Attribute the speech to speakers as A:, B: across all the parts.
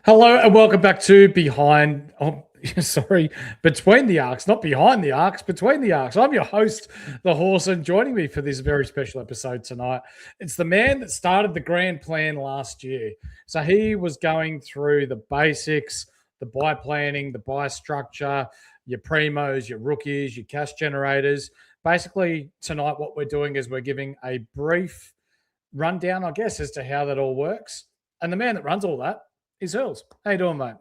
A: Hello and welcome back to Between the Arcs, not Behind the Arcs, Between the Arcs. I'm your host, The Horse, and joining me for this very special episode tonight, it's the man that started the grand plan last year. So he was going through the basics, the buy planning, the buy structure, your primos, your rookies, your cash generators. Basically, tonight what we're doing is we're giving a brief rundown, I guess, as to how that all works. And the man that runs all that is Hurls. How you doing, mate?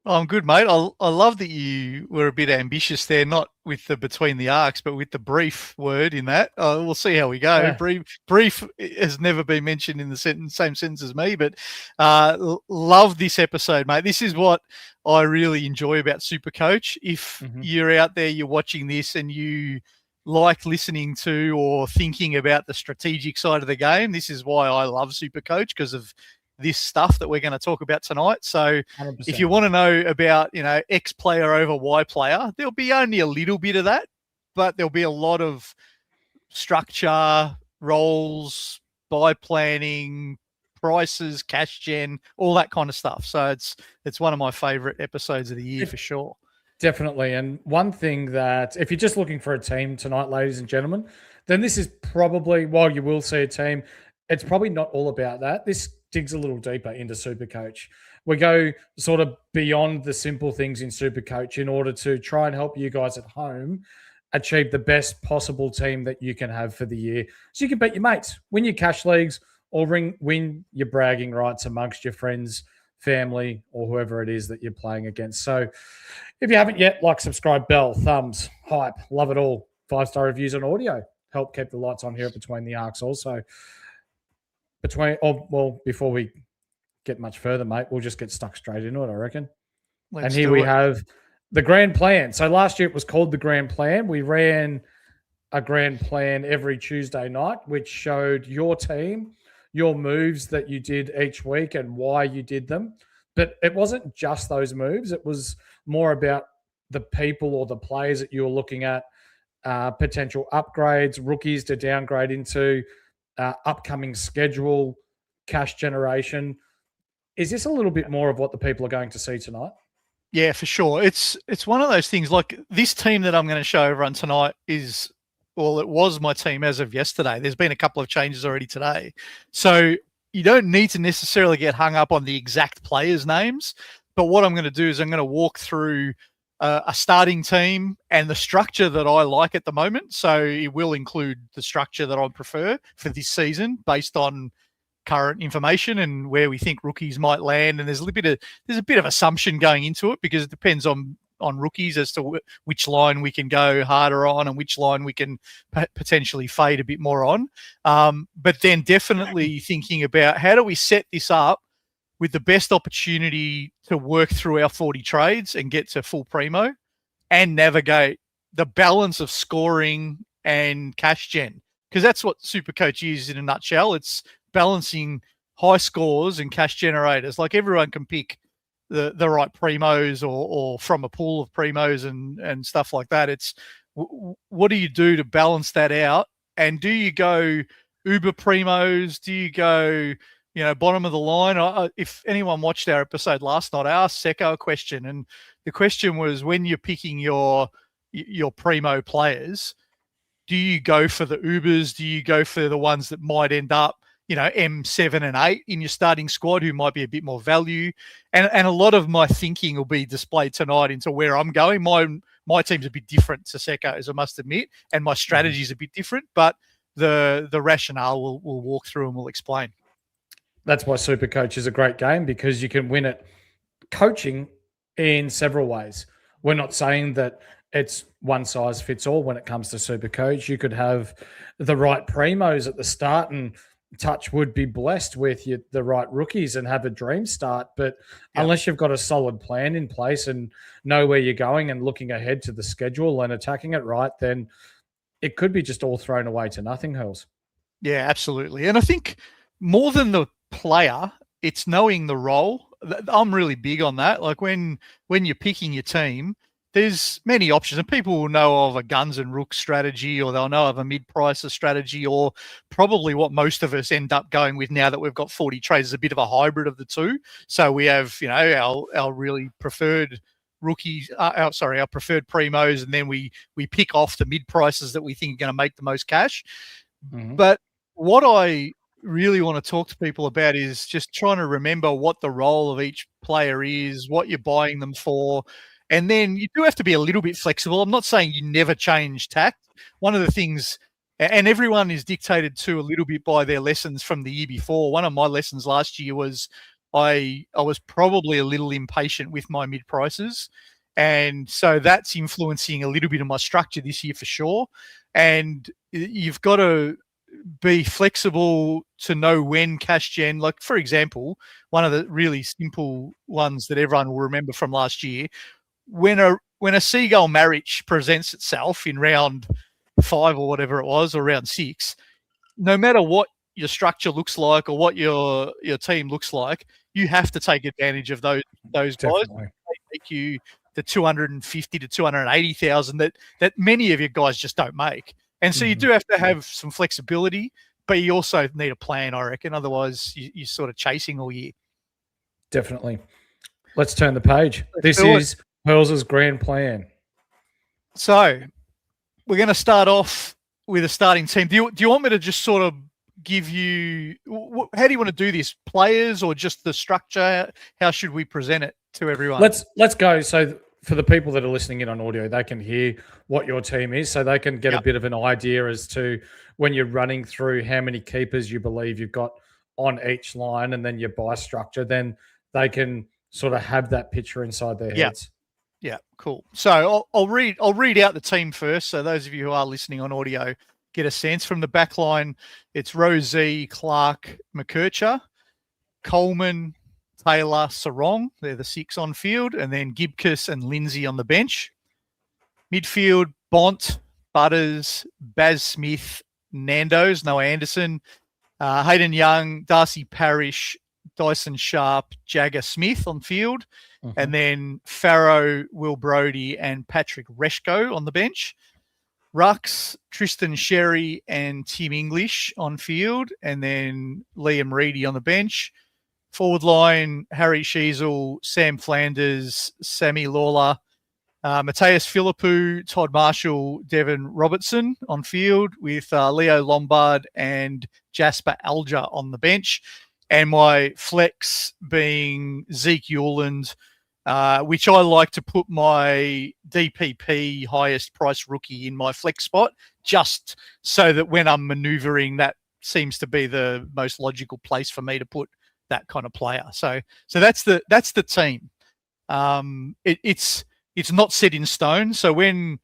B: Oh, I'm good, mate. I love that you were a bit ambitious there, not with the between the arcs, but with the brief word in that. We'll see how we go.
A: Yeah.
B: Brief has never been mentioned in the same sentence as me, but love this episode, mate. This is what I really enjoy about SuperCoach. If you're out there, you're watching this and you like listening to or thinking about the strategic side of the game, this is why I love SuperCoach, because of this stuff that we're going to talk about tonight. So
A: 100%.
B: If you want to know about, X player over Y player, there'll be only a little bit of that, but there'll be a lot of structure, roles, buy planning, prices, cash gen, all that kind of stuff. So it's one of my favorite episodes of the year for sure.
A: Definitely. And one thing that, if you're just looking for a team tonight, ladies and gentlemen, then this is probably, while you will see a team, it's probably not all about that. This digs a little deeper into SuperCoach. We go sort of beyond the simple things in SuperCoach in order to try and help you guys at home achieve the best possible team that you can have for the year. So you can beat your mates, win your cash leagues, or win your bragging rights amongst your friends, family, or whoever it is that you're playing against. So if you haven't yet, like, subscribe, bell, thumbs, hype, love it all. 5-star reviews on audio help keep the lights on here at Between the Arcs also. Before we get much further, mate, we'll just get stuck straight into it, I reckon. And here we have the grand plan. So last year it was called the grand plan. We ran a grand plan every Tuesday night, which showed your team, your moves that you did each week and why you did them. But it wasn't just those moves. It was more about the people or the players that you were looking at, potential upgrades, rookies to downgrade into, upcoming schedule, cash generation. Is this a little bit more of what the people are going to see tonight?
B: Yeah, for sure. It's one of those things, like this team that I'm going to show everyone tonight it was my team as of yesterday. There's been a couple of changes already today. So you don't need to necessarily get hung up on the exact players' names. But what I'm going to do is I'm going to walk through a starting team and the structure that I like at the moment. So it will include the structure that I prefer for this season based on current information and where we think rookies might land. And there's a bit of assumption going into it because it depends on rookies as to which line we can go harder on and which line we can potentially fade a bit more on. But then definitely thinking about how do we set this up with the best opportunity to work through our 40 trades and get to full primo and navigate the balance of scoring and cash gen. Because that's what SuperCoach is in a nutshell. It's balancing high scores and cash generators. Like everyone can pick the right primos or from a pool of primos and stuff like that. It's what do you do to balance that out? And do you go uber primos? Do you go bottom of the line? If anyone watched our episode last night, I asked Secco a question, and the question was, when you're picking your primo players, do you go for the Ubers? Do you go for the ones that might end up, M7 and 8 in your starting squad, who might be a bit more value? And a lot of my thinking will be displayed tonight into where I'm going. My team's a bit different to Secco's, I must admit, and my strategy is a bit different, but the rationale we'll walk through and we'll explain.
A: That's why SuperCoach is a great game, because you can win it coaching in several ways. We're not saying that it's one size fits all when it comes to SuperCoach. You could have the right primos at the start and touch would be blessed with the right rookies and have a dream start. But unless you've got a solid plan in place and know where you're going and looking ahead to the schedule and attacking it right, then it could be just all thrown away to nothing, Hurls.
B: Yeah, absolutely. And I think more than the player, it's knowing the role. I'm really big on that. Like when you're picking your team, there's many options, and people will know of a guns and rooks strategy, or they'll know of a mid-pricer strategy, or probably what most of us end up going with now that we've got 40 trades is a bit of a hybrid of the two. So we have, our really preferred rookies, our preferred primos, and then we pick off the mid-prices that we think are going to make the most cash.
A: Mhm.
B: But what I really want to talk to people about is just trying to remember what the role of each player is, what you're buying them for. And then you do have to be a little bit flexible. I'm not saying you never change tact. One of the things, and everyone is dictated to a little bit by their lessons from the year before. One of my lessons last year was I was probably a little impatient with my mid prices. And so that's influencing a little bit of my structure this year for sure. And you've got to be flexible to know when cash gen, like for example, one of the really simple ones that everyone will remember from last year, when a seagull marriage presents itself in round 5 or whatever it was, or round 6, no matter what your structure looks like or what your team looks like, you have to take advantage of those guys.
A: Definitely.
B: They make you the 250 to 280,000 that many of your guys just don't make. And so you do have to have some flexibility, but you also need a plan, I reckon. Otherwise, you're sort of chasing all year.
A: Definitely. Let's turn the page. This is Hurls' grand plan.
B: So we're going to start off with a starting team. Do you want me to just sort of give you, how do you want to do this? Players or just the structure? How should we present it to everyone?
A: Let's go. So for the people that are listening in on audio, they can hear what your team is, so they can get a bit of an idea as to when you're running through how many keepers you believe you've got on each line, and then your buy structure. Then they can sort of have that picture inside their heads.
B: Yeah, cool. So I'll read out the team first. So those of you who are listening on audio get a sense. From the back line, it's Rosie, Clark, McKercher, Coleman, Taylor, Sarong. They're the 6 on field. And then Gibcus and Lindsay on the bench. Midfield, Bont, Butters, Baz Smith, Nando's, Noah Anderson, Hayden Young, Darcy Parish, Dyson Sharp, Jagger Smith on field. And then Farrow, Will Brodie, and Patrick Reshko on the bench. Rucks, Tristan Sherry, and Tim English on field. And then Liam Reidy on the bench. Forward line, Harry Sheasel, Sam Flanders, Sammy Lawler, Mateus Philippou, Todd Marshall, Devon Robertson on field, with Leo Lombard and Jasper Alger on the bench. And my flex being Zeke Euland, which I like to put my DPP highest price rookie in my flex spot, just so that when I'm maneuvering, that seems to be the most logical place for me to put that kind of player. So that's the team. It's not set in stone. So when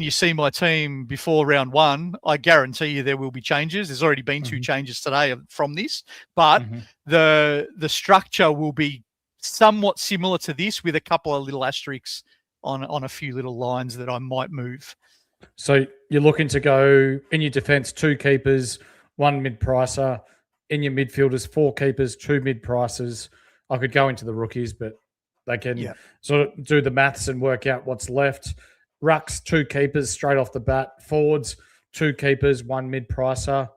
B: you see my team before round 1, I guarantee you there will be changes. There's already been 2 changes today from this, but the structure will be somewhat similar to this, with a couple of little asterisks on a few little lines that I might move.
A: So you're looking to go in your defense, 2 keepers, 1 mid-pricer. In your midfielders, 4 keepers, 2 mid-pricers. I could go into the rookies, but they can sort of do the maths and work out what's left. Rucks, 2 keepers straight off the bat. Forwards, 2 keepers, 1 mid-pricer.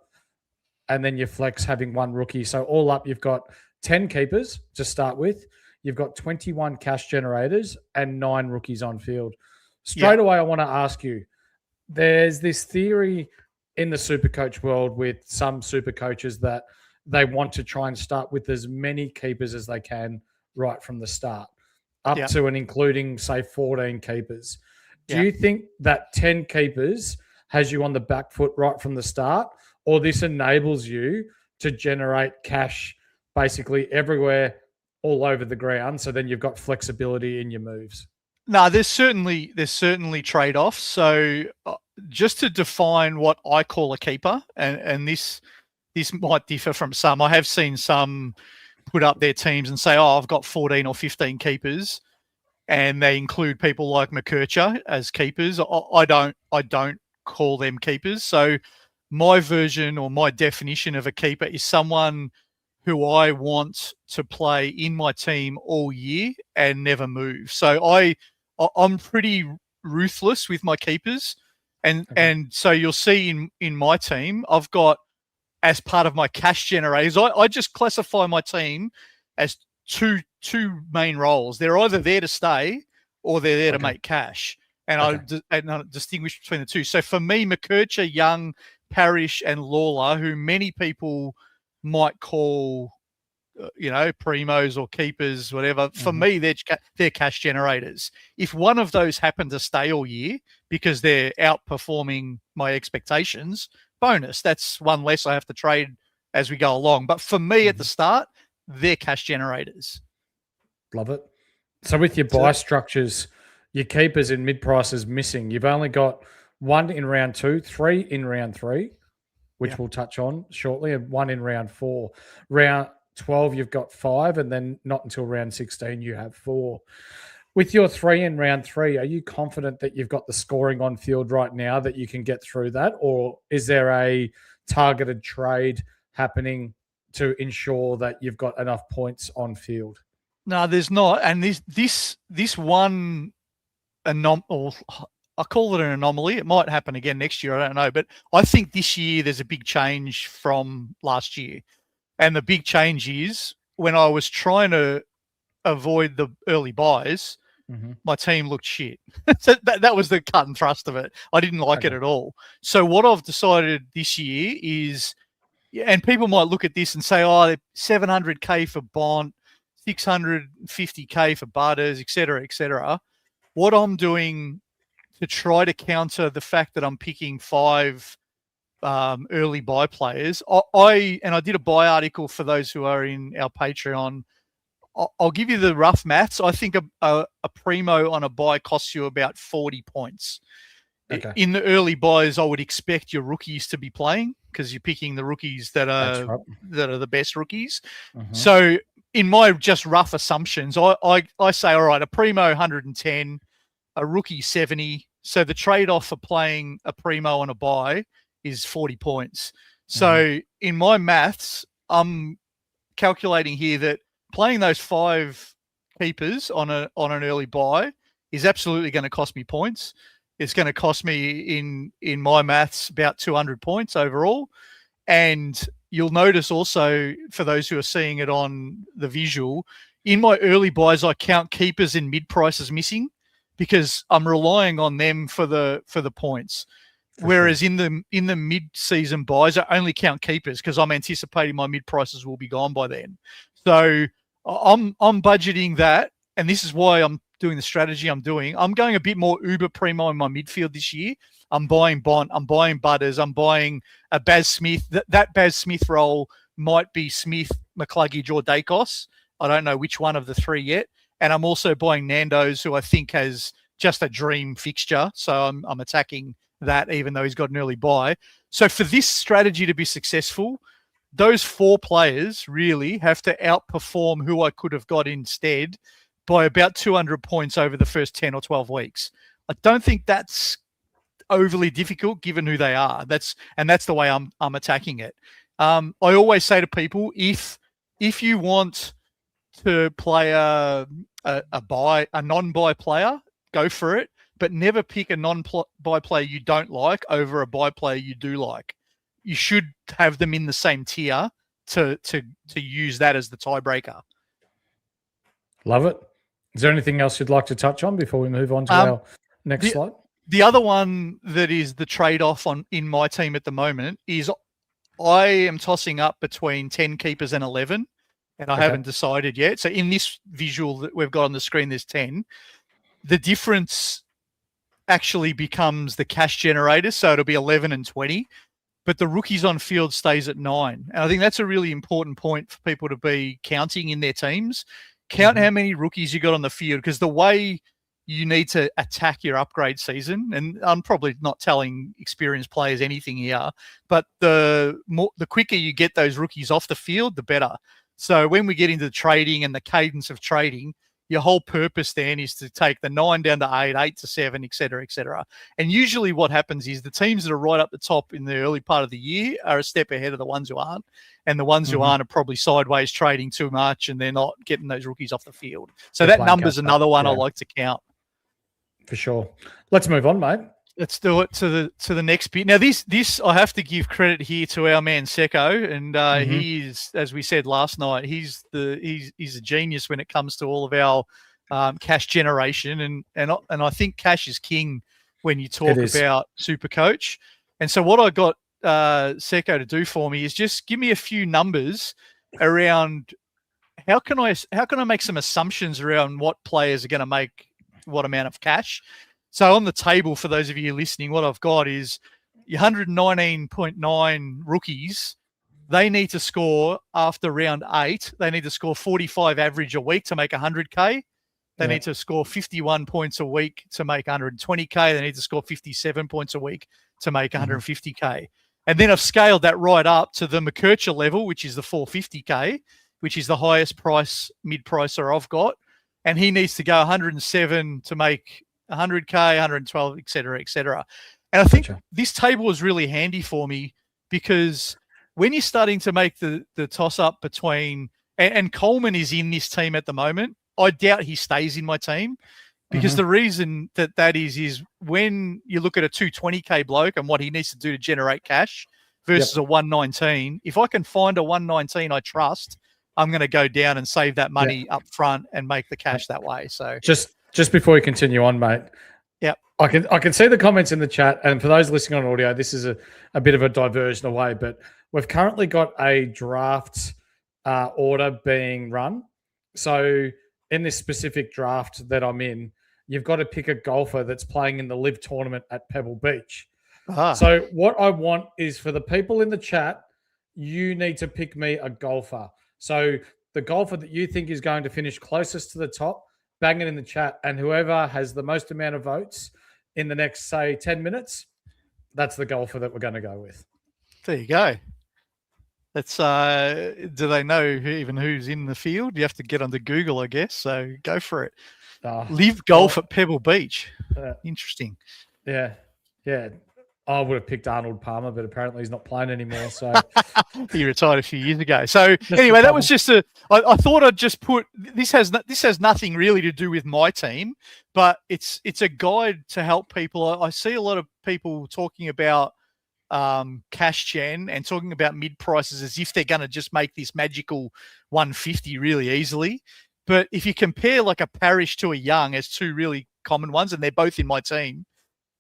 A: And then your flex having 1 rookie. So all up, you've got 10 keepers to start with. You've got 21 cash generators and 9 rookies on field. Straight away, I want to ask you, there's this theory in the SuperCoach world with some SuperCoaches that they want to try and start with as many keepers as they can right from the start, up to and including, say, 14 keepers. Do you think that 10 keepers has you on the back foot right from the start, or this enables you to generate cash basically everywhere, all over the ground, so then you've got flexibility in your moves?
B: No, there's certainly trade-offs. So just to define what I call a keeper, and this might differ from some. I have seen some put up their teams and say, "Oh, I've got 14 or 15 keepers," and they include people like McKercher as keepers. I don't call them keepers. So my version or my definition of a keeper is someone who I want to play in my team all year and never move. So I I'm pretty ruthless with my keepers. And so you'll see in my team, I've got, as part of my cash generators, I just classify my team as two main roles. They're either there to stay or they're there to make cash. And I distinguish between the two. So for me, McKercher, Young, Parrish, and Lawler, who many people might call, primos or keepers, whatever. For me, they're cash generators. If one of those happen to stay all year because they're outperforming my expectations, bonus. That's one less I have to trade as we go along. But for me at the start, they're cash generators.
A: Love it. So with your buy structures, your keepers in mid-prices missing, you've only got 1 in round 2, 3 in round 3, which we'll touch on shortly, and 1 in round 4. Round 12, you've got 5, and then not until round 16, you have 4. With your 3 in round 3, are you confident that you've got the scoring on field right now that you can get through that? Or is there a targeted trade happening to ensure that you've got enough points on field?
B: No, there's not. And this one I call it an anomaly. It might happen again next year. I don't know. But I think this year there's a big change from last year. And the big change is when I was trying to avoid the early buys, my team looked shit. So that was the cut and thrust of it. I didn't like it at all. So what I've decided this year is, and people might look at this and say, oh, 700K for Bont, 650K for Butters, et cetera, et cetera. What I'm doing to try to counter the fact that I'm picking 5 early buy players, I did a buy article for those who are in our Patreon. I'll give you the rough maths. I think a primo on a buy costs you about 40 points. Okay. In the early buys, I would expect your rookies to be playing because you're picking the rookies that are the best rookies. So in my just rough assumptions, I say, all right, a primo 110, a rookie 70. So the trade-off for playing a primo on a buy is 40 points. So in my maths, I'm calculating here that playing those 5 keepers on an early buy is absolutely going to cost me points. It's going to cost me in my maths about 200 points overall. And you'll notice also, for those who are seeing it on the visual, in my early buys, I count keepers in mid prices missing because I'm relying on them for the points. Whereas in the mid-season buys, I only count keepers because I'm anticipating my mid prices will be gone by then. So I'm budgeting that, and this is why I'm doing the strategy I'm doing. I'm going a bit more uber primo in my midfield this year. I'm buying Bont, I'm buying Butters, I'm buying a Baz Smith. That Baz Smith role might be Smith, McCluggage, or Dacos. I don't know which one of the 3 yet. And I'm also buying Nando's, who I think has just a dream fixture. So I'm attacking that, even though he's got an early buy. So for this strategy to be successful, those 4 players really have to outperform who I could have got instead by about 200 points over the first 10 or 12 weeks. I don't think that's overly difficult given who they are. That's the way I'm attacking it. I always say to people, if you want to play a non-buy player, go for it, but never pick a non-buy player you don't like over a buy player you do like. You should have them in the same tier to use that as the tiebreaker.
A: Love it. Is there anything else you'd like to touch on before we move on to our next slide?
B: The other one that is the trade-off in my team at the moment is I am tossing up between 10 keepers and 11, and I haven't decided yet. So in this visual that we've got on the screen, there's 10. The difference actually becomes the cash generators, so it'll be 11 and 20, but the rookies on field stays at 9. And I think that's a really important point for people to be counting in their teams. Count how many rookies you got on the field, because the way you need to attack your upgrade season, and I'm probably not telling experienced players anything here, but the quicker you get those rookies off the field, the better. So when we get into the trading and the cadence of trading, your whole purpose then is to take the 9 down to 8, 8 to 7, et cetera, et cetera. And usually what happens is the teams that are right up the top in the early part of the year are a step ahead of the ones who aren't. And the ones who aren't are probably sideways trading too much and they're not getting those rookies off the field. So that number's another one I like to count.
A: For sure. Let's move on, mate.
B: Let's do it to the next bit. Now, this I have to give credit here to our man Secco, and he is, as we said last night, he's a genius when it comes to all of our cash generation, and I think cash is king when you talk about SuperCoach. And so what I got Secco to do for me is just give me a few numbers around how can I make some assumptions around what players are going to make what amount of cash. So on the table, for those of you listening, what I've got is your 119.9 rookies. They need to score after round 8. They need to score 45 average a week to make 100K. They need to score 51 points a week to make 120K. They need to score 57 points a week to make 150K. And then I've scaled that right up to the McKercher level, which is the 450K, which is the highest price mid-pricer I've got. And he needs to go 107 to make 100K, 112, et cetera, et cetera. And I think this table is really handy for me because when you're starting to make the toss-up between – and Coleman is in this team at the moment. I doubt he stays in my team because the reason that is when you look at a 220K bloke and what he needs to do to generate cash versus a 119, if I can find a 119 I trust, I'm going to go down and save that money up front and make the cash that way. So
A: just before we continue on, mate.
B: Yeah.
A: I can see the comments in the chat, and for those listening on audio, this is a bit of a diversion away, but we've currently got a draft order being run. So in this specific draft that I'm in, you've got to pick a golfer that's playing in the live tournament at Pebble Beach. So what I want is for the people in the chat, you need to pick me a golfer. So the golfer that you think is going to finish closest to the top, bang it in the chat, and whoever has the most amount of votes in the next, say, 10 minutes, that's the golfer that we're going to go with.
B: There you go. That's do they know even who's in the field? You have to get onto Google, I guess. So go for it. Live golf at Pebble Beach. Interesting.
A: Yeah. I would have picked Arnold Palmer, but apparently he's not playing anymore. So
B: he retired a few years ago. So anyway, that was just I thought I'd just put this has nothing really to do with my team, but it's a guide to help people. I see a lot of people talking about cash gen and talking about mid prices as if they're going to just make this magical 150 really easily. But if you compare like a Parrish to a Young as two really common ones, and they're both in my team,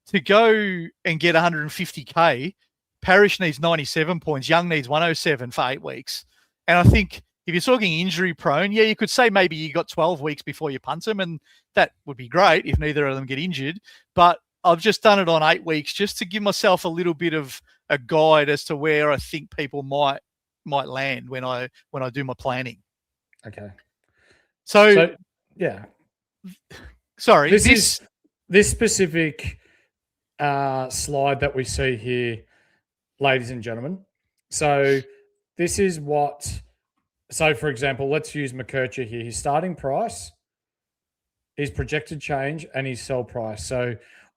B: to go and get 150K, Parrish needs 97 points. Young needs 107 for 8 weeks. And I think if you're talking injury prone, you could say maybe you got 12 weeks before you punt them, and that would be great if neither of them get injured. But I've just done it on 8 weeks just to give myself a little bit of a guide as to where I think people might land when I do my planning.
A: Okay.
B: So
A: yeah.
B: Sorry.
A: This specific slide that we see here, ladies and gentlemen. So this is so for example, let's use McKercher here. His starting price, his projected change, and his sell price. So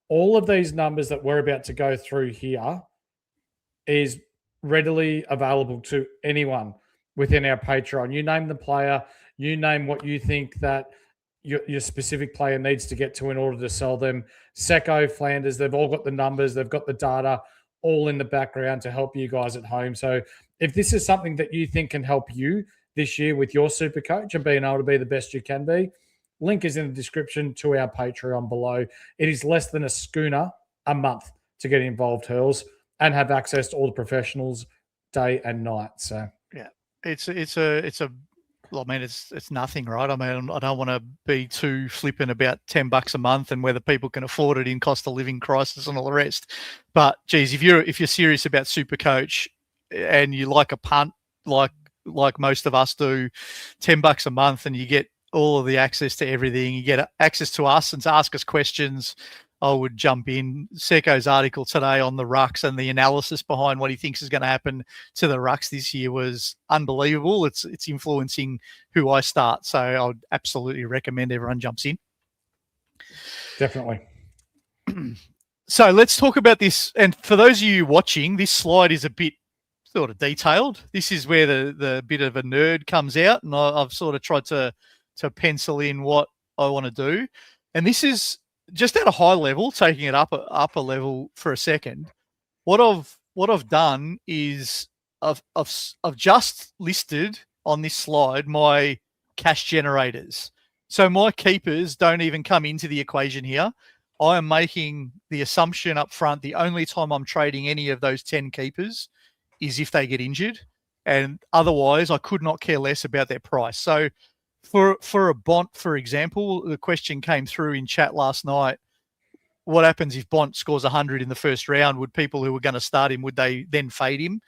A: all of these numbers that we're about to go through here is readily available to anyone within our Patreon. You name the player, you name what you think that your specific player needs to get to in order to sell them. Secco, Flanders, they've all got the numbers, they've got the data all in the background to help you guys at home. So if this is something that you think can help you this year with your SuperCoach and being able to be the best you can be, link is in the description to our Patreon below. It is less than a schooner a month to get involved, Hurls, and have access to all the professionals day and night. So
B: yeah, it's nothing, right? I mean, I don't want to be too flippant about $10 a month and whether people can afford it in cost of living crisis and all the rest. But geez, if you're serious about SuperCoach and you like a punt, like most of us do, $10 a month, and you get all of the access to everything, you get access to us and to ask us questions, I would jump in. Secco's article today on the rucks and the analysis behind what he thinks is going to happen to the rucks this year was unbelievable. It's influencing who I start. So I would absolutely recommend everyone jumps in.
A: Definitely.
B: So let's talk about this. And for those of you watching, this slide is a bit sort of detailed. This is where the bit of a nerd comes out. And I've sort of tried to pencil in what I want to do. And this is just at a high level, taking it up a level for a second, what I've done is I've just listed on this slide my cash generators. So my keepers don't even come into the equation here. I am making the assumption up front the only time I'm trading any of those 10 keepers is if they get injured. And otherwise, I could not care less about their price. So for a Bont, for example, the question came through in chat last night. What happens if Bont scores 100 in the first round? Would people who were going to start him, would they then fade him?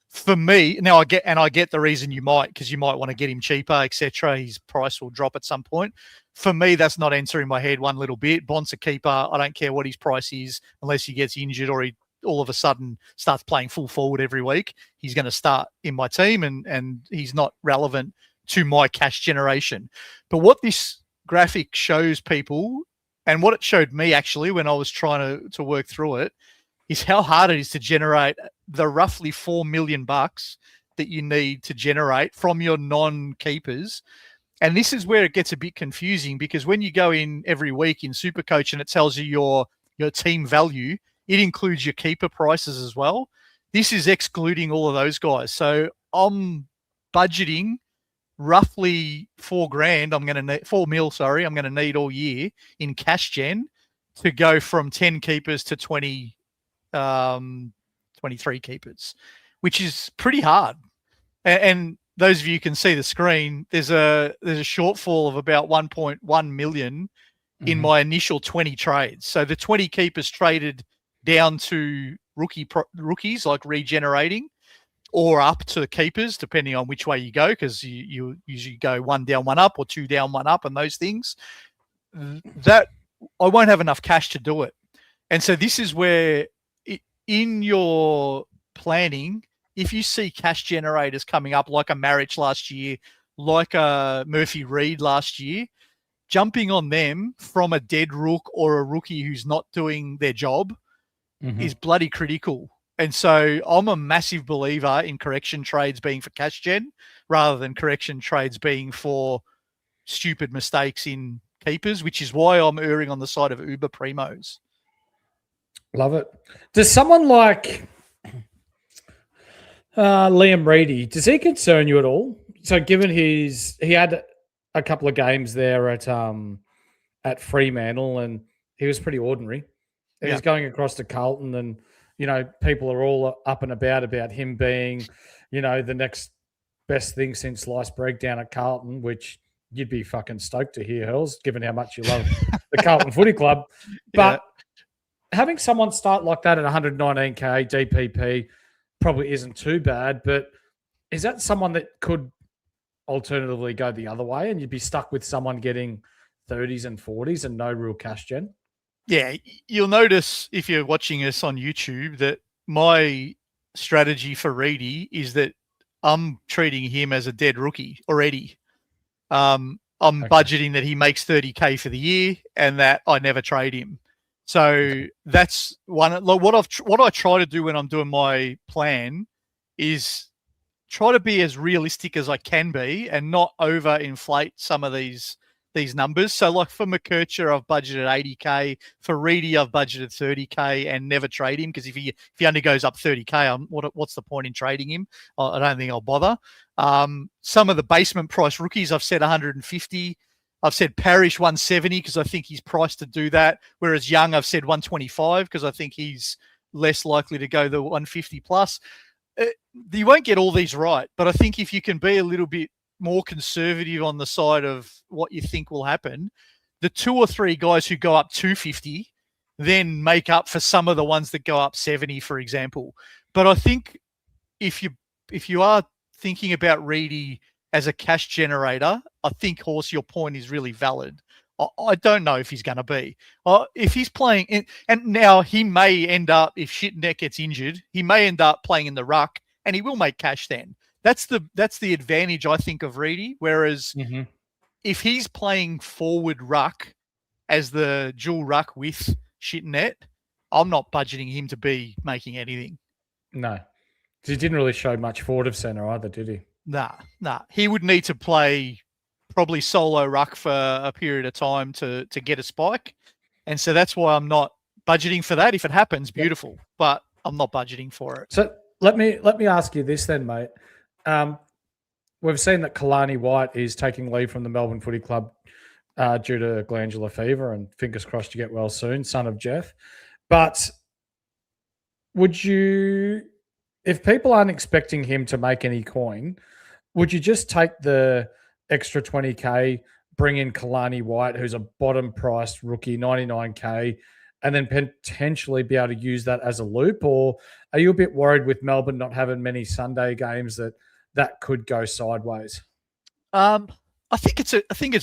B: For me, now I get the reason you might, because you might want to get him cheaper, etc. His price will drop at some point. For me, that's not entering my head one little bit. Bont's a keeper. I don't care what his price is, unless he gets injured or he all of a sudden starts playing full forward every week. He's going to start in my team, and he's not relevant to my cash generation. But what this graphic shows people, and what it showed me actually when I was trying to work through it, is how hard it is to generate the roughly $4 million that you need to generate from your non-keepers. And this is where it gets a bit confusing, because when you go in every week in SuperCoach and it tells you your team value, it includes your keeper prices as well. This is excluding all of those guys. So I'm budgeting roughly $4 mil, I'm going to need all year in cash gen to go from 10 keepers to 23 keepers, which is pretty hard. And those of you who can see the screen, there's a shortfall of about 1.1 million in my initial 20 trades. So the 20 keepers traded down to rookies like regenerating, or up to keepers, depending on which way you go, because you usually go one down, one up, or two down, one up, and those things. That I won't have enough cash to do it. And so this is where in your planning, if you see cash generators coming up like a Marriage last year, like a Murphy Reed last year, jumping on them from a dead rook or a rookie who's not doing their job is bloody critical. And so I'm a massive believer in correction trades being for cash gen rather than correction trades being for stupid mistakes in keepers, which is why I'm erring on the side of Uber primos.
A: Love it. Does someone like Liam Reidy, does he concern you at all? So given he had a couple of games there at Fremantle and he was pretty ordinary. He was going across to Carlton and, you know, people are all up and about him being, you know, the next best thing since sliced bread down at Carlton, which you'd be fucking stoked to hear, Hurls, given how much you love the Carlton Footy Club. But having someone start like that at 119K DPP probably isn't too bad, but is that someone that could alternatively go the other way and you'd be stuck with someone getting 30s and 40s and no real cash gen?
B: Yeah, you'll notice if you're watching us on YouTube that my strategy for Reidy is that I'm treating him as a dead rookie already. I'm budgeting that he makes 30K for the year and that I never trade him. So that's one. What I try to do when I'm doing my plan is try to be as realistic as I can be and not overinflate some of these numbers. So like for McKercher, I've budgeted 80K. For Reidy, I've budgeted 30K and never trade him, because if he only goes up 30K, what's the point in trading him? I don't think I'll bother. Some of the basement price rookies, I've said 150. I've said Parrish 170 because I think he's priced to do that. Whereas Young, I've said 125 because I think he's less likely to go the 150 plus. You won't get all these right, but I think if you can be a little bit more conservative on the side of what you think will happen, the 2 or 3 guys who go up 250 then make up for some of the ones that go up 70, for example. But I think if you are thinking about Reidy as a cash generator, I think, Horse, your point is really valid. I don't know if he's going to be. If he's playing, and now he may end up, if Shitneck gets injured, he may end up playing in the ruck, and he will make cash then. That's the advantage, I think, of Reidy. Whereas if he's playing forward ruck as the dual ruck with Shitnet, I'm not budgeting him to be making anything.
A: No. He didn't really show much forward of centre either, did he?
B: Nah. He would need to play probably solo ruck for a period of time to get a spike. And so that's why I'm not budgeting for that. If it happens, beautiful, but I'm not budgeting for it.
A: So let me ask you this then, mate. We've seen that Kalani White is taking leave from the Melbourne Footy Club due to glandular fever, and fingers crossed to get well soon, son of Jeff. But would you, if people aren't expecting him to make any coin, would you just take the extra 20K, bring in Kalani White, who's a bottom priced rookie, 99K, and then potentially be able to use that as a loop? Or are you a bit worried with Melbourne not having many Sunday games that could go sideways?
B: I think it's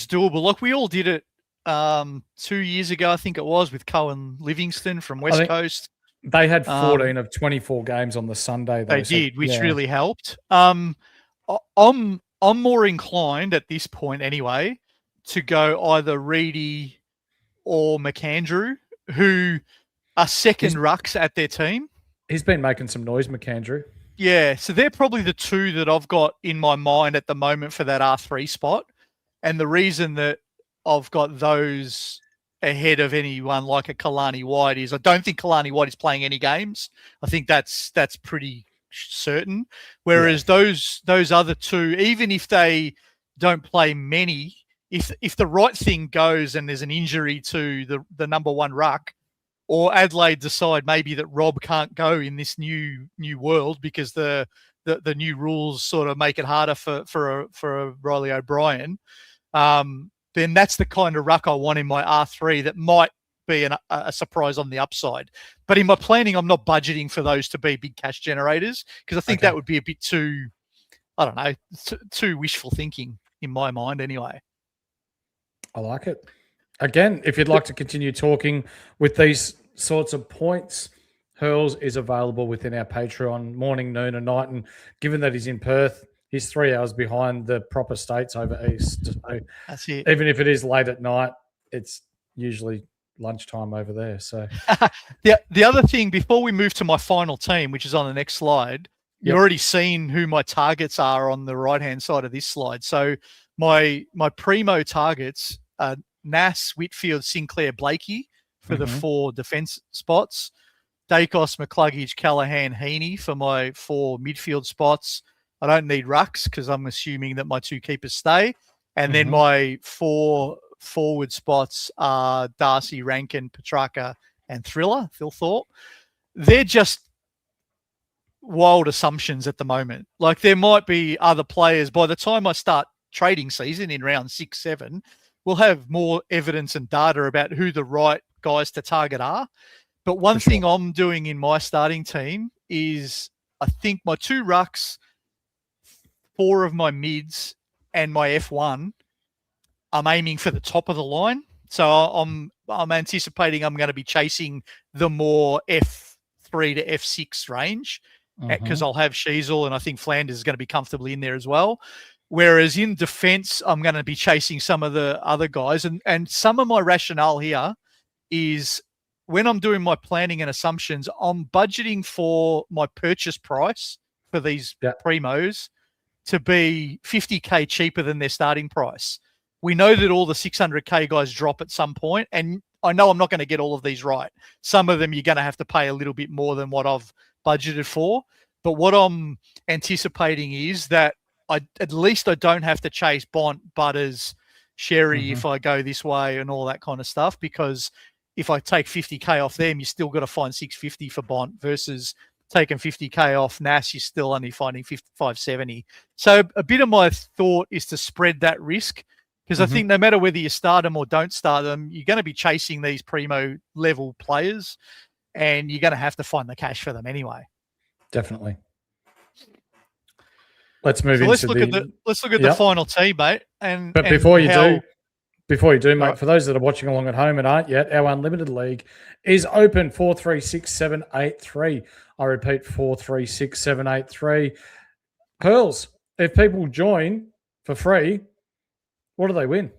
B: doable. Like we all did it 2 years ago, I think it was, with Cohen Livingston from West Coast.
A: They had 14 of 24 games on the Sunday.
B: They did, which really helped. I'm more inclined at this point anyway to go either Reidy or McAndrew, who are second rucks at their team.
A: He's been making some noise, McAndrew.
B: Yeah, so they're probably the two that I've got in my mind at the moment for that R3 spot. And the reason that I've got those ahead of anyone like a Kalani White is I don't think Kalani White is playing any games. I think that's pretty certain. Whereas those other two, even if they don't play many, if the right thing goes and there's an injury to the number one ruck, or Adelaide decide maybe that Rob can't go in this new world because the new rules sort of make it harder for a Riley O'Brien, then that's the kind of ruck I want in my R3 that might be a surprise on the upside. But in my planning, I'm not budgeting for those to be big cash generators because I think that would be a bit too, I don't know, too wishful thinking in my mind anyway.
A: I like it. Again, if you'd like to continue talking with these sorts of points, Hurls is available within our Patreon morning, noon, and night. And given that he's in Perth, he's 3 hours behind the proper states over east. So
B: that's it.
A: Even if it is late at night, it's usually lunchtime over there. So
B: the other thing before we move to my final team, which is on the next slide, you've already seen who my targets are on the right-hand side of this slide. So my primo targets are Nass, Whitfield, Sinclair, Blakey for the 4 defence spots. Dacos, McCluggage, Callahan, Heaney for my 4 midfield spots. I don't need rucks because I'm assuming that my 2 keepers stay. And then my 4 forward spots are Darcy, Rankin, Petrarca, and Phil Thorpe. They're just wild assumptions at the moment. Like there might be other players. By the time I start trading season in round 6, 7, we'll have more evidence and data about who the right guys to target are. But one thing I'm doing in my starting team is I think my 2 rucks, 4 of my mids, and my F1, I'm aiming for the top of the line. So I'm anticipating I'm going to be chasing the more F3 to F6 range because I'll have Sheasel and I think Flanders is going to be comfortably in there as well. Whereas in defense, I'm going to be chasing some of the other guys. And some of my rationale here is when I'm doing my planning and assumptions, I'm budgeting for my purchase price for these primos to be 50K cheaper than their starting price. We know that all the 600K guys drop at some point, and I know I'm not going to get all of these right. Some of them you're going to have to pay a little bit more than what I've budgeted for. But what I'm anticipating is that at least I don't have to chase Bont, Butters, Sherry if I go this way and all that kind of stuff, because if I take 50K off them, you still got to find 650 for Bont versus taking 50K off Nass, you're still only finding 570. So a bit of my thought is to spread that risk because I think no matter whether you start them or don't start them, you're going to be chasing these primo level players and you're going to have to find the cash for them anyway.
A: Definitely. Let's move
B: so
A: into
B: let's look at the final team, mate.
A: But before you do, mate, for those that are watching along at home and aren't yet, our unlimited league is open 436-783. I repeat, 436-783. Hurls, if people join for free, what do they win?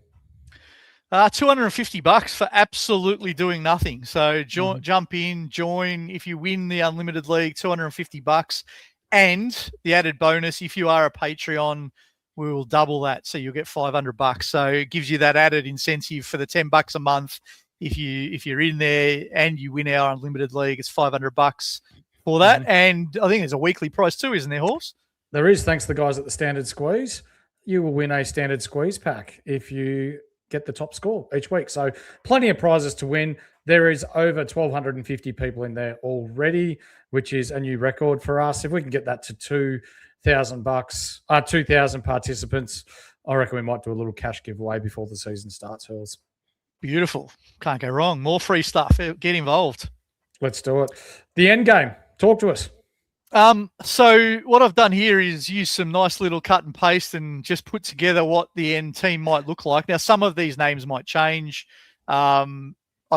B: $250 for absolutely doing nothing. So jump in, join. If you win the unlimited league, $250. And the added bonus, if you are a Patreon, we will double that. So you'll get $500. So it gives you that added incentive for the $10 a month. If you're in there and you win our unlimited league, it's $500 for that.
A: Mhm.
B: And I think there's a weekly price too, isn't there, Horse?
A: There is, thanks to the guys at the Standard Squeeze. You will win a Standard Squeeze pack if you get the top score each week. So plenty of prizes to win. There is over 1,250 people in there already, which is a new record for us. If we can get that to $2,000, 2,000 participants, I reckon we might do a little cash giveaway before the season starts, Hurls.
B: Beautiful. Can't go wrong. More free stuff. Get involved.
A: Let's do it. The end game. Talk to us.
B: So what I've done here is use some nice little cut and paste and just put together what the end team might look like. Now, some of these names might change. I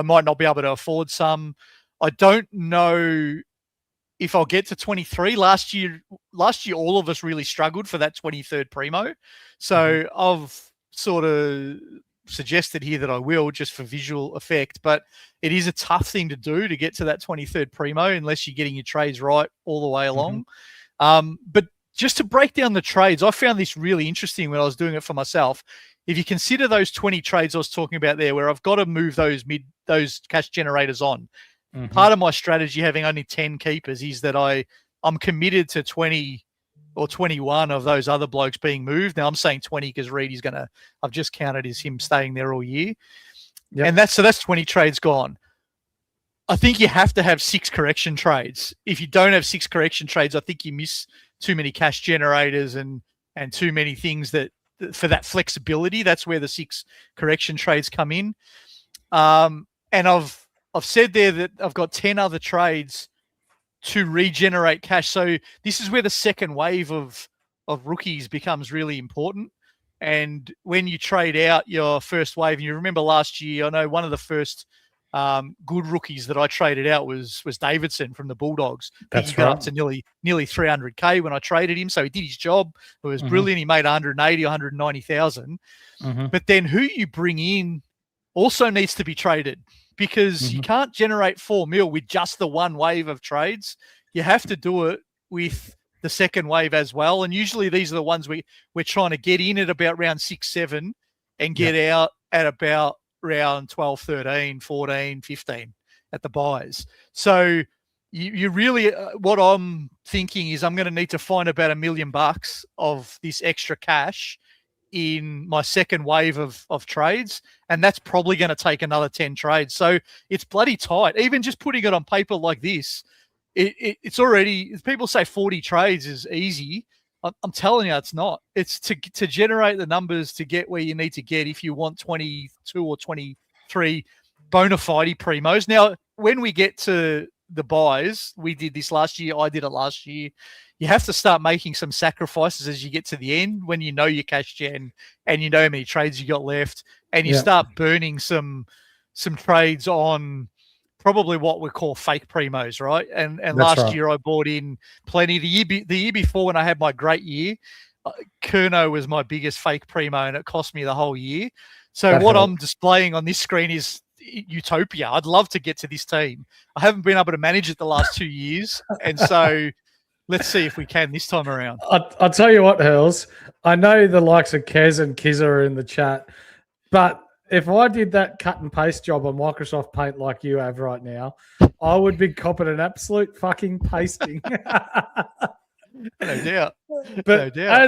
B: might not be able to afford some. I don't know if I'll get to 23. Last year, all of us really struggled for that 23rd primo. So I've sort of suggested here that I will, just for visual effect, but it is a tough thing to do to get to that 23rd primo unless you're getting your trades right all the way along. But just to break down the trades, I found this really interesting when I was doing it for myself. If you consider those 20 trades I was talking about there, where I've got to move those cash generators on, part of my strategy having only 10 keepers is that I'm committed to 20 or 21 of those other blokes being moved. Now I'm saying 20 because Reidy's I've just counted as him staying there all year. Yep. And that's 20 trades gone. I think you have to have 6 correction trades. If you don't have 6 correction trades, I think you miss too many cash generators and too many things that for that flexibility. That's where the 6 correction trades come in. And I've said there that I've got 10 other trades to regenerate cash. So this is where the second wave of rookies becomes really important. And when you trade out your first wave, and you remember last year, I know one of the first good rookies that I traded out was Davidson from the Bulldogs.
A: That's
B: he got up to nearly $300K when I traded him. So he did his job. It was brilliant. He made 180, 190,000. But then who you bring in also needs to be traded, because you can't generate $4 million with just the one wave of trades. You have to do it with the second wave as well. And usually these are the ones we're trying to get in at about round 6, 7 and get out at about round 12, 13, 14, 15 at the buys. So you really, what I'm thinking is I'm going to need to find about $1 million of this extra cash in my second wave of trades, and that's probably going to take another 10 trades. So it's bloody tight. Even just putting it on paper like this, it's already, people say 40 trades is easy. I'm telling you, it's not. It's to generate the numbers to get where you need to get if you want 22 or 23 bona fide primos. Now, when we get to the buys, we did this last year. I did it last year. You have to start making some sacrifices as you get to the end, when you know your cash gen and you know how many trades you got left, and you start burning some trades on probably what we call fake primos, right? And last year I bought in plenty. The year before, when I had my great year, Kerno was my biggest fake primo, and it cost me the whole year. So what I'm displaying on this screen is utopia. I'd love to get to this team. I haven't been able to manage it the last 2 years, and so let's see if we can this time around.
A: I'll tell you what, Hurls. I know the likes of Kez and Kizza are in the chat, but if I did that cut and paste job on Microsoft Paint like you have right now, I would be copping an absolute fucking pasting.
B: No doubt.
A: But no doubt.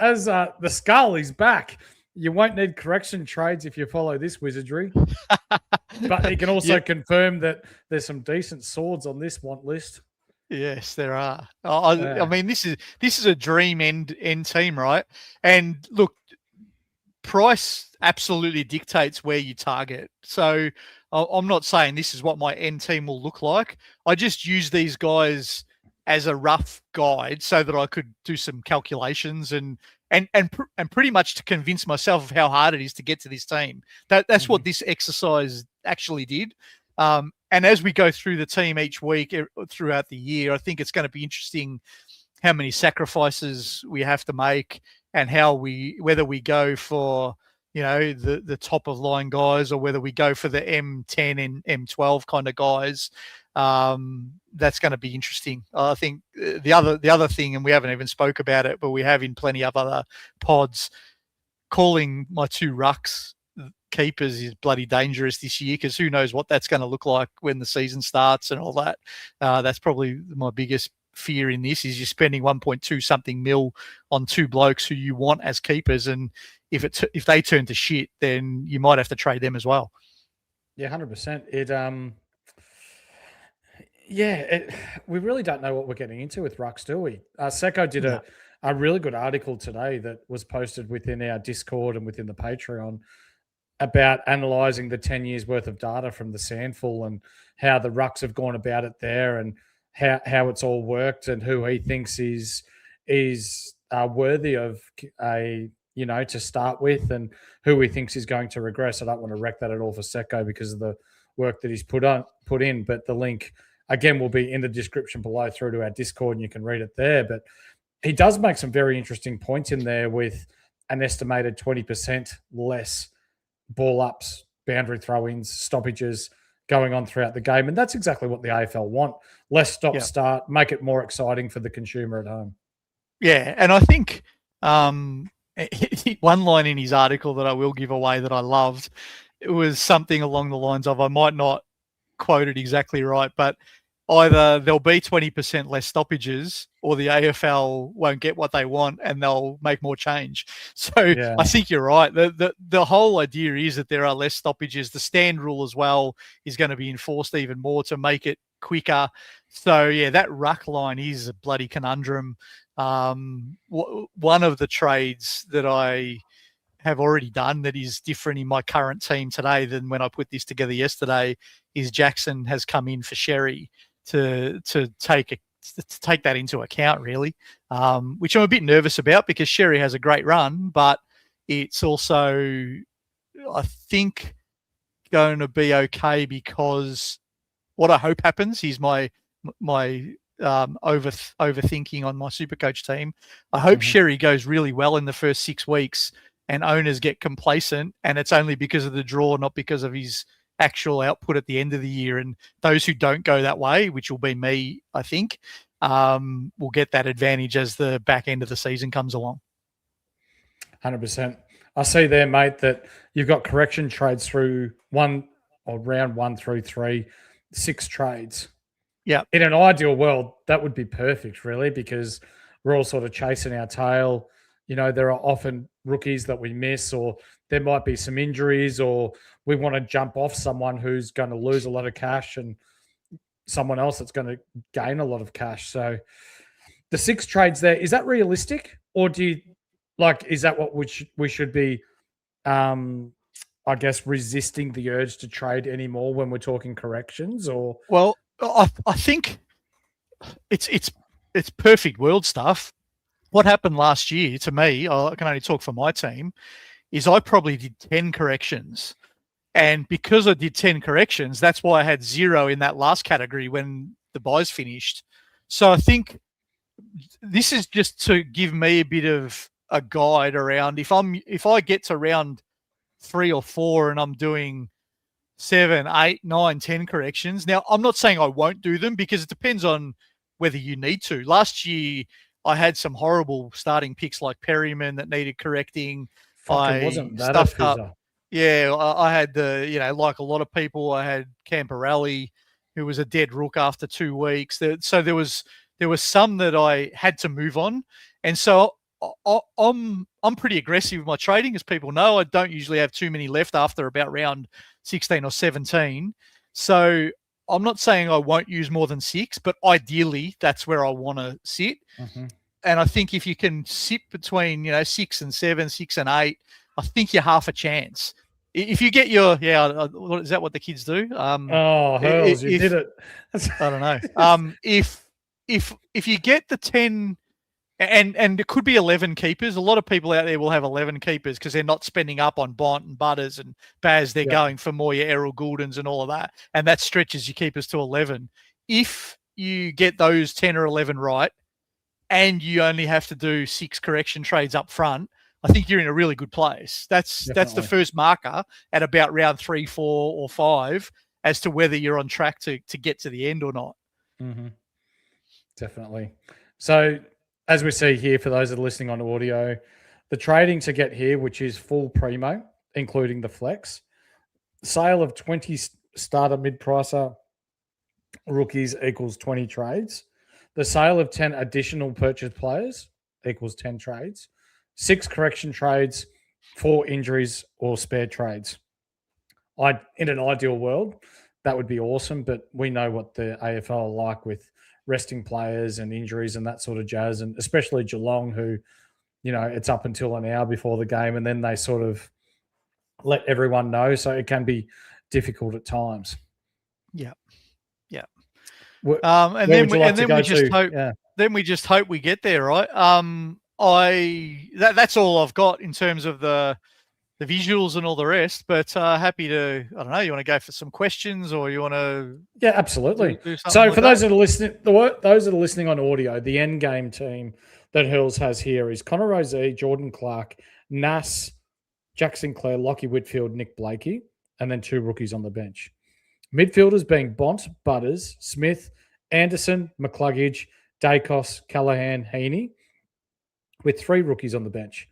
A: As the skull is back, you won't need correction trades if you follow this wizardry. But he can also confirm that there's some decent swords on this want list.
B: Yes, there are. I mean, this is a dream end team, right? And look, price absolutely dictates where you target. So I'm not saying this is what my end team will look like. I just use these guys as a rough guide so that I could do some calculations and pretty much to convince myself of how hard it is to get to this team. That's what this exercise actually did. And as we go through the team each week throughout the year, I think it's going to be interesting how many sacrifices we have to make, and whether we go for, the top of line guys, or whether we go for the M10 and M12 kind of guys. That's going to be interesting. I think the other thing, and we haven't even spoke about it, but we have in plenty of other pods, calling my 2 rucks keepers is bloody dangerous this year, because who knows what that's going to look like when the season starts and all that. That's probably my biggest fear in this, is you're spending 1.2 something mil on two blokes who you want as keepers, and if they turn to shit, then you might have to trade them as well.
A: Yeah, 100%. We really don't know what we're getting into with Rucks, do we? Secco did a really good article today that was posted within our Discord and within the Patreon about analysing the 10 years worth of data from the Sandful and how the Rucks have gone about it there, and how it's all worked, and who he thinks is worthy of to start with, and who he thinks is going to regress. I don't want to wreck that at all for Secco because of the work that he's put in, but the link again will be in the description below through to our Discord, and you can read it there. But he does make some very interesting points in there, with an estimated 20% less ball ups, boundary throw-ins, stoppages going on throughout the game. And that's exactly what the AFL want. Less stop-start, make it more exciting for the consumer at home.
B: Yeah, and I think one line in his article that I will give away that I loved, it was something along the lines of, I might not quote it exactly right, but either there'll be 20% less stoppages, or the AFL won't get what they want and they'll make more change. So I think you're right. The whole idea is that there are less stoppages. The stand rule as well is going to be enforced even more to make it quicker. So yeah, that ruck line is a bloody conundrum. One of the trades that I have already done that is different in my current team today than when I put this together yesterday is Jackson has come in for Sherry to take that into account, really, which I'm a bit nervous about, because Sherry has a great run, but it's also, I think, going to be okay, because what I hope happens is my overthinking on my SuperCoach team. I hope Sherry goes really well in the first 6 weeks and owners get complacent, and it's only because of the draw, not because of his actual output at the end of the year. And those who don't go that way, which will be me, I think, will get that advantage as the back end of the season comes along.
A: 100%. I see there, mate, that you've got correction trades through round 1 through 3, 6 trades.
B: Yeah.
A: In an ideal world, that would be perfect, really, because we're all sort of chasing our tail. There are often rookies that we miss, or there might be some injuries, or we want to jump off someone who's going to lose a lot of cash and someone else that's going to gain a lot of cash. So the 6 trades there, is that realistic? Or is that what we should be, I guess, resisting the urge to trade anymore when we're talking corrections? Or
B: well, I think it's perfect world stuff. What happened last year to me, I can only talk for my team, is I probably did 10 corrections. And because I did 10 corrections, that's why I had 0 in that last category when the buys finished. So I think this is just to give me a bit of a guide around if I get to round 3 or 4 and I'm doing 7, 8, 9, 10 corrections. Now, I'm not saying I won't do them, because it depends on whether you need to. Last year, I had some horrible starting picks like Perryman that needed correcting.
A: Wasn't that a fizzer?
B: Yeah, I had like a lot of people, I had Camporelli, who was a dead rook after 2 weeks. So there was some that I had to move on, and so I'm pretty aggressive with my trading, as people know. I don't usually have too many left after about round 16 or 17. So I'm not saying I won't use more than 6, but ideally that's where I want to sit. And I think if you can sit between 6 and 7, 6 and 8, I think you're half a chance. If you get your is that what the kids do?
A: Hurls, you did it.
B: I don't know. If you get the 10, and it could be 11 keepers. A lot of people out there will have 11 keepers because they're not spending up on Bont and Butters and Baz. They're going for more your Errol Gouldens and all of that, and that stretches your keepers to 11. If you get those 10 or 11 right, and you only have to do 6 correction trades up front, I think you're in a really good place. That's the first marker at about round 3, 4, or 5 as to whether you're on track to get to the end or not.
A: Definitely. So as we see here, for those that are listening on audio, the trading to get here, which is full primo, including the flex, sale of 20 starter mid-pricer rookies equals 20 trades. The sale of 10 additional purchase players equals 10 trades. 6 correction trades, 4 injuries or spare trades. In an ideal world, that would be awesome, but we know what the AFL are like with resting players and injuries and that sort of jazz, and especially Geelong, who, it's up until an hour before the game, and then they sort of let everyone know, so it can be difficult at times.
B: Yeah.
A: And then
B: we just hope we get there, right? That's all I've got in terms of the visuals and all the rest, but happy to, I don't know, you want to go for some questions, or you want to?
A: Yeah, absolutely. So for those that are listening on audio, the end game team that Hurls has here is Connor Rozee, Jordan Clark, Nass, Jack Sinclair, Lockie Whitfield, Nick Blakey, and then 2 rookies on the bench. Midfielders being Bont, Butters, Smith, Anderson, McCluggage, Dacos, Callahan, Heaney, with 3 rookies on the bench.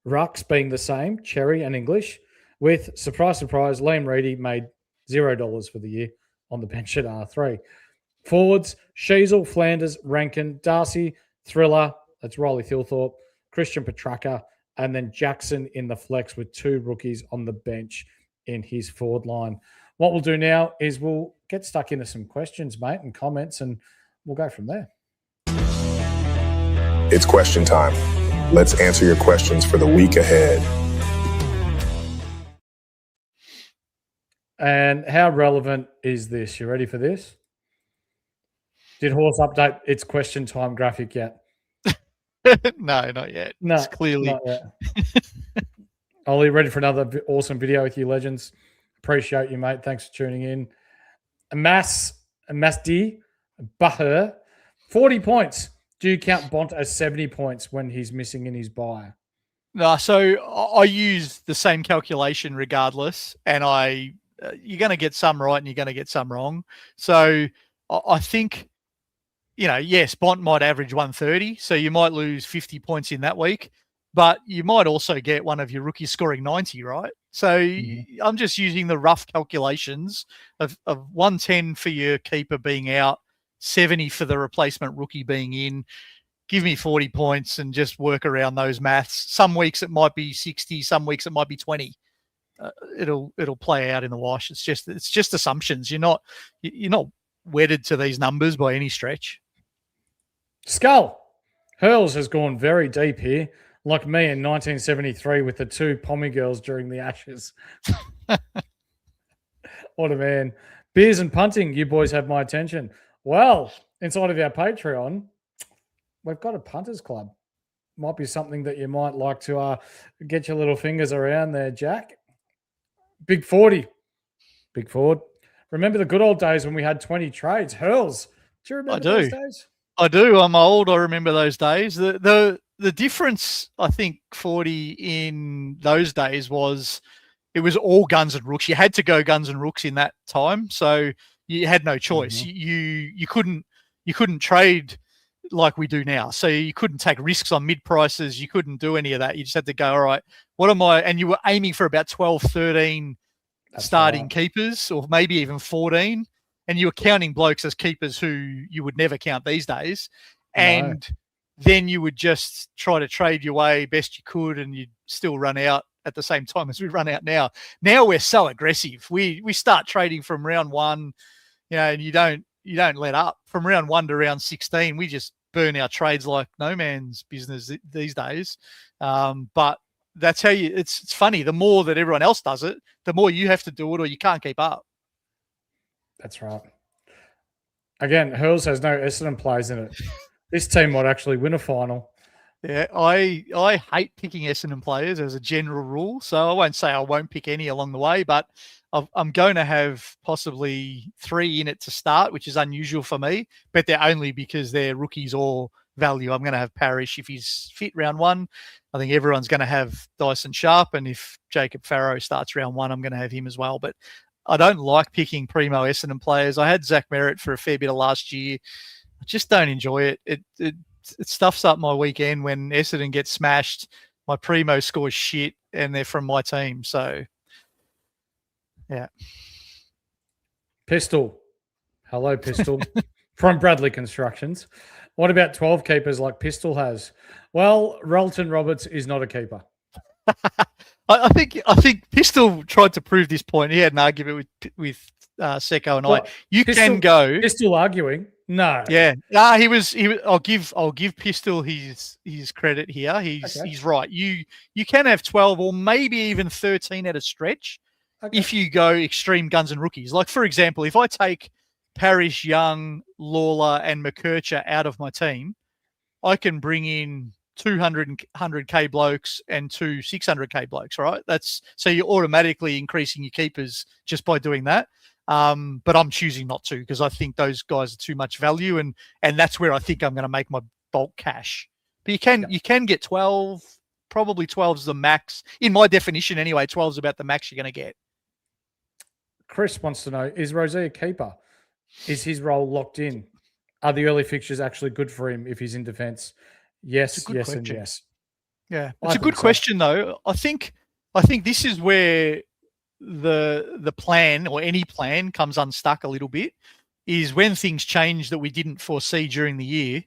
A: Rucks being the same, Cherry and English, with, surprise, surprise, Liam Reidy made $0 for the year on the bench at R3. Forwards, Sheasel, Flanders, Rankin, Darcy, Thriller, that's Riley Thilthorpe, Christian Petraka, and then Jackson in the flex with 2 rookies on the bench in his forward line. What we'll do now is we'll get stuck into some questions, mate, and comments, and we'll go from there.
C: It's question time. Let's answer your questions for the week ahead.
A: And how relevant is this? You ready for this? Did Horse update its question time graphic yet?
B: No, not yet.
A: No,
B: it's clearly.
A: Not yet. Ollie, ready for another awesome video with you, legends? Appreciate you, mate. Thanks for tuning in. Masdi Baher, 40 points. Do you count Bont as 70 points when he's missing in his bye?
B: No, so I use the same calculation regardless, and you're going to get some right and you're going to get some wrong. So I think, yes, Bont might average 130, so you might lose 50 points in that week, but you might also get one of your rookies scoring 90, right? So I'm just using the rough calculations of 110 for your keeper being out, 70 for the replacement rookie being in. Give me 40 points and just work around those maths. Some weeks it might be 60, some weeks it might be 20. It'll play out in the wash. It's just assumptions. You're not wedded to these numbers by any stretch.
A: Skull Hurls has gone very deep here, like me in 1973 with the 2 Pommy girls during the Ashes. What a man. Beers and punting, you boys have my attention. Well, inside of our Patreon, we've got a punters club. Might be something that you might like to get your little fingers around there, Jack. Big 40. Big forward. Remember the good old days when we had 20 trades? Hurls. Do you remember those days?
B: I do. I'm old. I remember those days. The difference, I think, 40 in those days was it was all guns and rooks. You had to go guns and rooks in that time. So you had no choice. You couldn't trade like we do now. So you couldn't take risks on mid prices. You couldn't do any of that. You just had to go, all right, what am I? And you were aiming for about 12, 13 starting keepers, or maybe even 14. And you were counting blokes as keepers who you would never count these days. And then you would just try to trade your way best you could, and you'd still run out at the same time as we run out now. Now we're so aggressive. We start trading from round 1, and you don't let up. From round 1 to round 16, we just burn our trades like no man's business these days. But that's how it's funny. The more that everyone else does it, the more you have to do it, or you can't keep up.
A: That's right. Again, Hurls has no Essendon players in it. This team might actually win a final.
B: Yeah, I hate picking Essendon players as a general rule, so I won't say I won't pick any along the way, but I'm going to have possibly 3 in it to start, which is unusual for me, but they're only because they're rookies or value. I'm going to have Parrish if he's fit round 1. I think everyone's going to have Dyson Sharp, and if Jacob Farrow starts round 1, I'm going to have him as well. But I don't like picking primo Essendon players. I had Zach Merritt for a fair bit of last year. I just don't enjoy it. It stuffs up my weekend when Essendon gets smashed. My primo scores shit, and they're from my team. So, Yeah.
A: Pistol. Hello, Pistol. From Bradley Constructions. What about 12 keepers like Pistol has? Well, Relton Roberts is not a keeper.
B: I think Pistol tried to prove this point. He had an argument with Secco and I. You can go.
A: Pistol arguing. No.
B: Yeah. He was. I'll give Pistol his credit here. He's right. You can have 12 or maybe even 13 at a stretch if you go extreme guns and rookies. Like, for example, if I take Parrish, Young, Lawler, and McKercher out of my team, I can bring in 100k blokes and 2 600k blokes, right? So you're automatically increasing your keepers just by doing that. But I'm choosing not to because I think those guys are too much value, and that's where I think I'm going to make my bulk cash. But you can get 12, probably 12 is the max in my definition anyway. 12 is about the max you're going to get.
A: Chris wants to know: is Rosé a keeper? Is his role locked in? Are the early fixtures actually good for him if he's in defence? Yes, yes,
B: question.
A: And yes.
B: Yeah, it's a good question though. I think this is where the plan or any plan comes unstuck a little bit, is when things change that we didn't foresee during the year.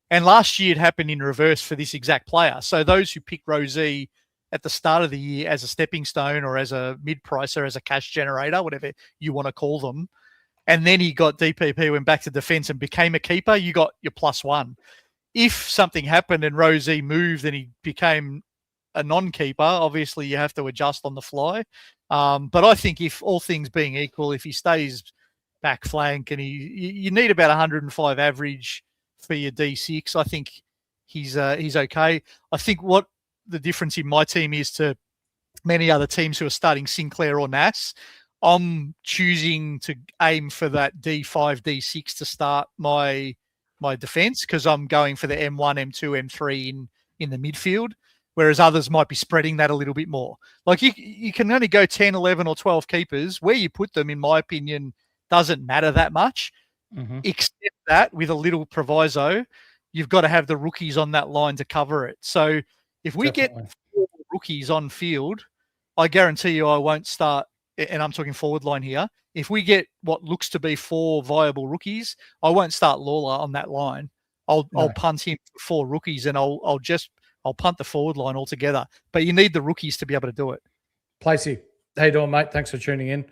B: And last year it happened in reverse for this exact player. So those who picked Rosé at the start of the year as a stepping stone or as a mid-pricer, as a cash generator, whatever you want to call them, and then he got DPP, went back to defence and became a keeper, you got your +1. If something happened and Rosé moved and he became a non-keeper, obviously you have to adjust on the fly. But I think if all things being equal, if he stays back flank and you need about 105 average for your D6, I think he's okay. I think what the difference in my team is to many other teams who are starting Sinclair or Nass, I'm choosing to aim for that D5, D6 to start my defense because I'm going for the M1, M2, M3 in the midfield, whereas others might be spreading that a little bit more. Like you can only go 10, 11 or 12 keepers. Where you put them, in my opinion, doesn't matter that much, except that with a little proviso, you've got to have the rookies on that line to cover it. So if we get 4 rookies on field, I guarantee you I won't start, and I'm talking forward line here. If we get what looks to be 4 viable rookies, I won't start Lawler on that line. I'll punt him for 4 rookies, and I'll punt the forward line altogether. But you need the rookies to be able to do it.
A: Placey, how you doing, mate? Thanks for tuning in.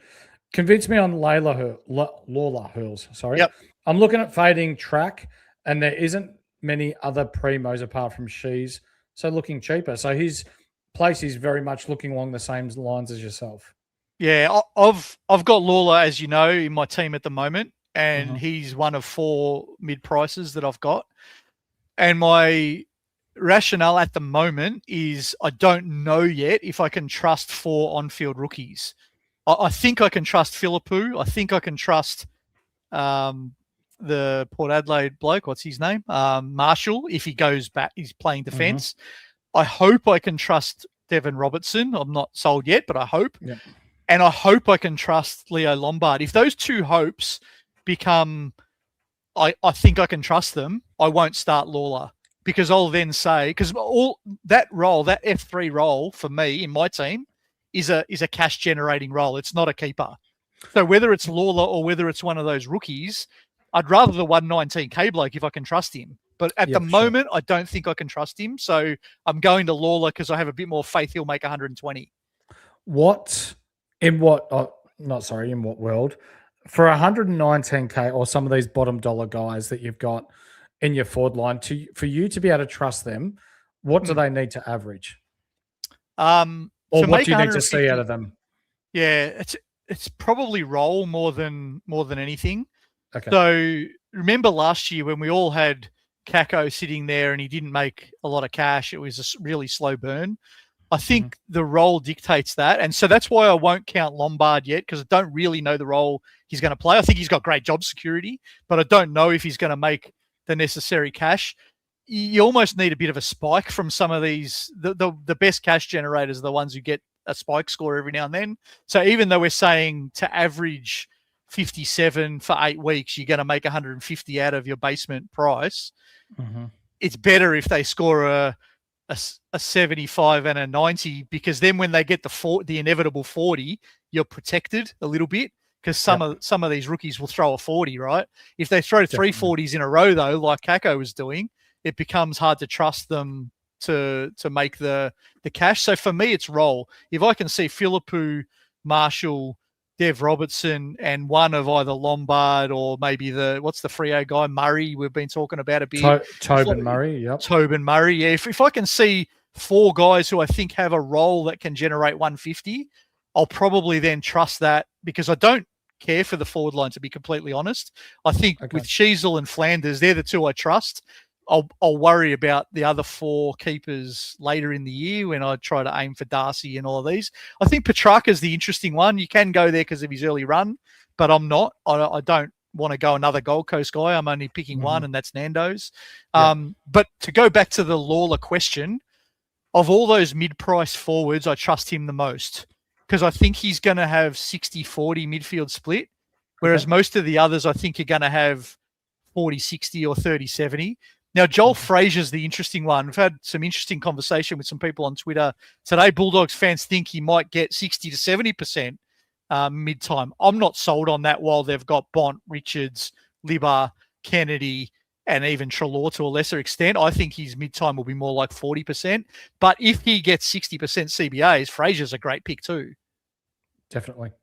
A: Convince me on Lawler Hurls. Sorry.
B: Yep.
A: I'm looking at fading track, and there isn't many other primos apart from Shees, so looking cheaper. So his place is very much looking along the same lines as yourself.
B: Yeah, I've got Lawler, as you know, in my team at the moment, and he's one of 4 mid-prices that I've got. And my rationale at the moment is I don't know yet if I can trust 4 on-field rookies. I think I can trust Philippou. I think I can trust the Port Adelaide bloke. What's his name? Marshall, if he goes back, he's playing defence. I hope I can trust Devon Robertson. I'm not sold yet, but I hope.
A: Yeah.
B: And I hope I can trust Leo Lombard. If those 2 hopes become, I think I can trust them, I won't start Lawler because I'll then say, because all that role, that F3 role for me in my team is a cash generating role. It's not a keeper. So whether it's Lawler or whether it's one of those rookies, I'd rather the 119k bloke if I can trust him. But at the moment, I don't think I can trust him. So I'm going to Lawler because I have a bit more faith he'll make 120.
A: In what world, for 119k or some of these bottom dollar guys that you've got in your forward line, for you to be able to trust them, what do they need to average? Or what do you need to see out of them?
B: Yeah, it's probably roll more than anything.
A: Okay.
B: So remember last year when we all had Kako sitting there and he didn't make a lot of cash, it was a really slow burn. I think the role dictates that. And so that's why I won't count Lombard yet because I don't really know the role he's going to play. I think he's got great job security, but I don't know if he's going to make the necessary cash. You almost need a bit of a spike from some of these. The best cash generators are the ones who get a spike score every now and then. So even though we're saying to average 57 for 8 weeks, you're going to make 150 out of your basement price. It's better if they score a 75 and a 90 because then when they get the inevitable 40, you're protected a little bit because some of these rookies will throw a 40, right? If they throw three 40s in a row, though, like Kako was doing, it becomes hard to trust them to make the cash. So for me, it's roll. If I can see Philippou, Marshall, Dev Robertson, and one of either Lombard or maybe what's the Freo guy, Murray, we've been talking about a bit.
A: Tobin Murray, yep.
B: Tobin Murray, yeah. If I can see 4 guys who I think have a role that can generate 150, I'll probably then trust that because I don't care for the forward line, to be completely honest. I think with Sheasel and Flanders, they're the 2 I trust. I'll worry about the other 4 keepers later in the year when I try to aim for Darcy and all of these. I think Petrarca's the interesting one. You can go there because of his early run, but I'm not. I don't want to go another Gold Coast guy. I'm only picking one, and that's Nando's. But to go back to the Lawler question, of all those mid-price forwards, I trust him the most because I think he's going to have 60-40 midfield split, whereas most of the others I think are going to have 40-60 or 30-70. Now, Joel Frazier's the interesting one. We've had some interesting conversation with some people on Twitter today. Bulldogs fans think he might get 60 to 70% mid-time. I'm not sold on that while they've got Bont, Richards, Libba, Kennedy, and even Treloar to a lesser extent. I think his mid-time will be more like 40%. But if he gets 60% CBAs, Frazier's a great pick too.
A: Definitely.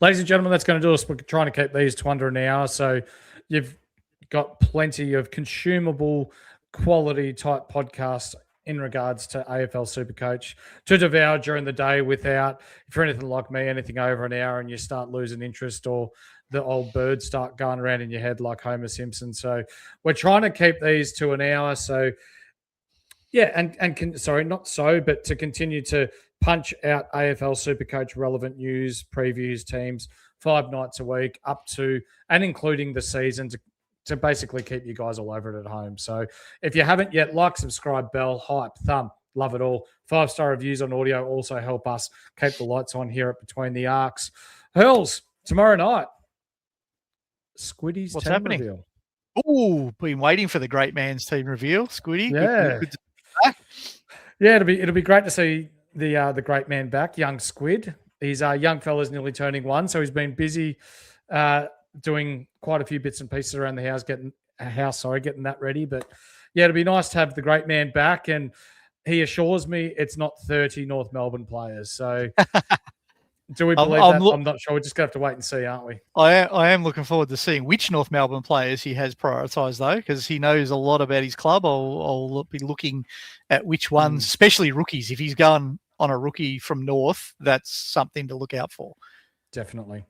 A: Ladies and gentlemen, that's going to do us. We're trying to keep these to under an hour. So you've got plenty of consumable quality type podcasts in regards to AFL SuperCoach to devour during the day without, if you're anything like me, anything over an hour and you start losing interest or the old birds start going around in your head like Homer Simpson. So we're trying to keep these to an hour. So yeah, but to continue to punch out AFL SuperCoach relevant news, previews, teams, 5 nights a week up to and including the season to basically keep you guys all over it at home. So if you haven't yet, like, subscribe, bell, hype, thumb, love it all. 5-star reviews on audio also help us keep the lights on here at Between the Arcs. Hurls, tomorrow night. Squidy's
B: What's
A: team
B: happening?
A: reveal.
B: Oh, been waiting for the great man's team reveal, Squidy.
A: Yeah.
B: Good to be back.
A: Yeah, it'll be great to see the great man back, young Squid. He's a young fella's nearly turning 1, so he's been busy doing quite a few bits and pieces around the house, getting that ready. But yeah, it'll be nice to have the great man back. And he assures me it's not 30 North Melbourne players. So do we believe that? I'm not sure. We're just going to have to wait and see, aren't we?
B: I am looking forward to seeing which North Melbourne players he has prioritised, though, because he knows a lot about his club. I'll be looking at which ones, especially rookies. If he's going on a rookie from North, that's something to look out for.
A: Definitely.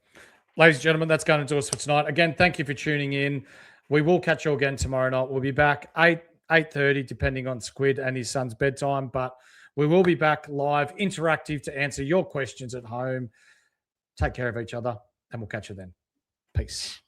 A: Ladies and gentlemen, that's going to do us for tonight. Again, thank you for tuning in. We will catch you again tomorrow night. We'll be back 8:30, depending on Squid and his son's bedtime. But we will be back live, interactive, to answer your questions at home. Take care of each other, and we'll catch you then. Peace.